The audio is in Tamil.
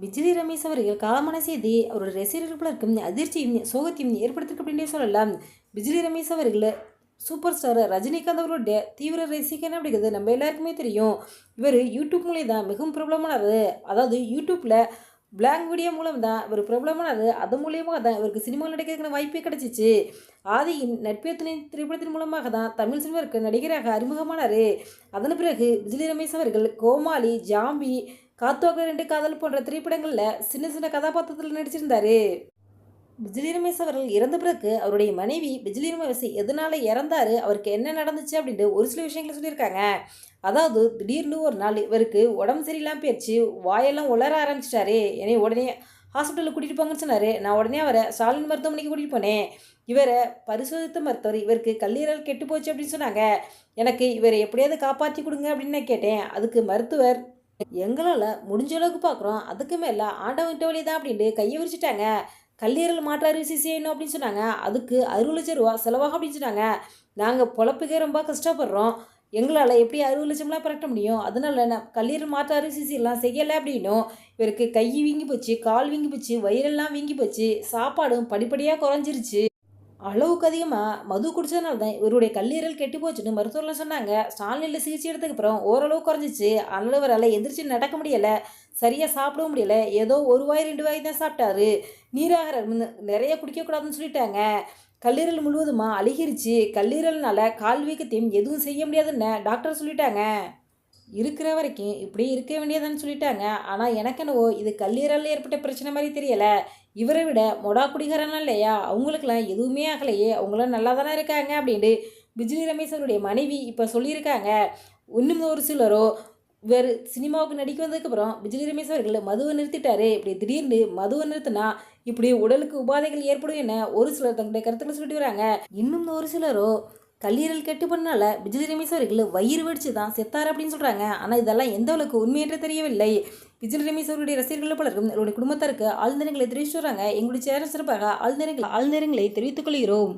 பிஜிலி ரமேஷ் அவர்கள் காலமான செய்தி அவருடைய ரசிகர்கள் பலருக்கும் அதிர்ச்சியும் சோகத்தையும் ஏற்படுத்திருக்கு அப்படின்னே சொல்லலாம். பிஜிலி ரமேஷ் அவர்கள் சூப்பர் ஸ்டார் ரஜினிகாந்த் அவர்களுடைய தீவிர ரசிகன் அப்படிங்கிறது நம்ம எல்லாருக்குமே தெரியும். இவர் யூடியூப் மூலியம் தான் மிகவும் பிரபலமானது. அதாவது யூடியூப்பில் பிளாக் வீடியோ மூலம் தான் இவர் பிரபலமானது. அது மூலியமாக தான் இவருக்கு சினிமாவில் நடிக்கிறதுக்கான வாய்ப்பே கிடைச்சிச்சு. ஆதியின் நட்பே துணை திரைப்படத்தின் மூலமாக தான் தமிழ் சினிமாவுக்கு நடிகராக அறிமுகமானார். அதன் பிறகு பிஜிலி ரமேஷ் அவர்கள் கோமாளி, ஜாம்பி, காத்தோக 2 காதல் போன்ற திரைப்படங்களில் சின்ன சின்ன கதாபாத்திரத்தில் நடிச்சிருந்தாரு. பிஜிலி ரமேஷ் அவர்கள் இறந்த பிறகு அவருடைய மனைவி பிஜிலி ரமேஷ் எதனால இறந்தாரு, அவருக்கு என்ன நடந்துச்சு அப்படின்ட்டு ஒரு சில விஷயங்களை சொல்லியிருக்காங்க. அதாவது திடீர்னு ஒரு நாள் இவருக்கு உடம்பு சரியில்லாமல் போயிடுச்சு, வாயெல்லாம் உலர ஆரம்பிச்சிட்டாரு. என்னை உடனே ஹாஸ்பிட்டலுக்கு கூட்டிகிட்டு போங்கன்னு சொன்னார். நான் உடனே அவரை ஸ்டாலின் மருத்துவமனைக்கு கூட்டிகிட்டு போனேன். இவரை பரிசோதித்த மருத்துவர் இவருக்கு கல்லீரல் கெட்டு போச்சு அப்படின்னு சொன்னாங்க. எனக்கு இவரை எப்படியாவது காப்பாற்றி கொடுங்க அப்படின்னு நான் கேட்டேன். அதுக்கு மருத்துவர், எங்களால் முடிஞ்ச அளவுக்கு பார்க்குறோம், அதுக்கு மேலே ஆண்டவன்கிட்ட வழி தான் அப்படின்ட்டு கையை விரிச்சிட்டாங்க. கல்லீரல் மாற்று அறுவை சிகிச்சை செய்யணும் அப்படின்னு சொன்னாங்க. அதுக்கு 60 லட்சம் ரூபா செலவாகும் அப்படின்னு சொன்னாங்க. நாங்கள் பொழப்புக்கே ரொம்ப கஷ்டப்படுறோம், எங்களால் எப்படி 60 லட்சம்லாம் புரட்ட முடியும், அதனால நான் கல்லீரல் மாற்று அறுவை சிகிச்சைலாம் செய்யலை அப்படின்னும். இவருக்கு கை வீங்கி போச்சு, கால் வீங்கி போச்சு, வயிறெல்லாம் வீங்கி போச்சு, சாப்பாடும் படிப்படியாக குறைஞ்சிருச்சு. அளவுக்கு அதிகமாக மது குடிச்சதுனால தான் இவருடைய கல்லீரல் கெட்டு போச்சுன்னு மருத்துவர்லாம் சொன்னாங்க. ஸ்டாலினில் சிகிச்சை எடுத்ததுக்கப்புறம் ஓரளவு குறைஞ்சிச்சு. அதனால இவரால் எந்திரிச்சு நடக்க முடியலை, சரியாக சாப்பிடவும் முடியலை. ஏதோ 1 வாய் 2 வாய் தான் சாப்பிட்டாரு. நீராகாரம் நிறைய குடிக்கக்கூடாதுன்னு சொல்லிட்டாங்க. கல்லீரல் முழுவதுமாக அழுகிருச்சு. கல்லீரல்னால கால் வீக்கத்தையும் எதுவும் செய்ய முடியாதுன்னு டாக்டர் சொல்லிட்டாங்க. இருக்கிற வரைக்கும் இப்படி இருக்க வேண்டியதுன்னு சொல்லிட்டாங்க. ஆனால் எனக்கு என்னவோ இது கல்லீரலில் ஏற்பட்ட பிரச்சனை மாதிரி தெரியலை. இவரை விட மொடா குடிகாரன்லாம் இல்லையா, அவங்களுக்கெல்லாம் எதுவுமே ஆகலையே, அவங்களாம் நல்லா தானே இருக்காங்க அப்படின்ட்டு பிஜிலி ரமேஷ் அவருடைய மனைவி இப்போ சொல்லியிருக்காங்க. இன்னும் ஒரு சிலரோ வேறு சினிமாவுக்கு நடிக்க வந்ததுக்கப்புறம் பிஜிலி ரமேஷ் அவர்கள் மதுவை நிறுத்திட்டாரு. இப்படி திடீர்னு மதுவை நிறுத்தினா இப்படி உடலுக்கு உபாதைகள் ஏற்படும் என ஒரு சிலர் தங்களுடைய கருத்துக்களை சொல்லிட்டு வராங்க. இன்னும் ஒரு சிலரோ கல்லீரல் கெட்டு பண்ணால பிஜிலி ரமேஷ் அவர்கள் வயிறு வெடிச்சு தான் செத்தார் அப்படின்னு சொல்கிறாங்க. ஆனால் இதெல்லாம் எந்த அளவுக்கு உண்மையென்று தெரியவில்லை. பிஜிலி ரமேஷ் அவருடைய ரசிகர்கள் பலரும் அவருடைய குடும்பத்தாருக்கு ஆழ்ந்தரங்களை தெரிவித்து வராங்க. எங்களுடைய சேனல் சிறப்பாக ஆழ்ந்தரங்களை தெரிவித்துக் கொள்கிறோம்.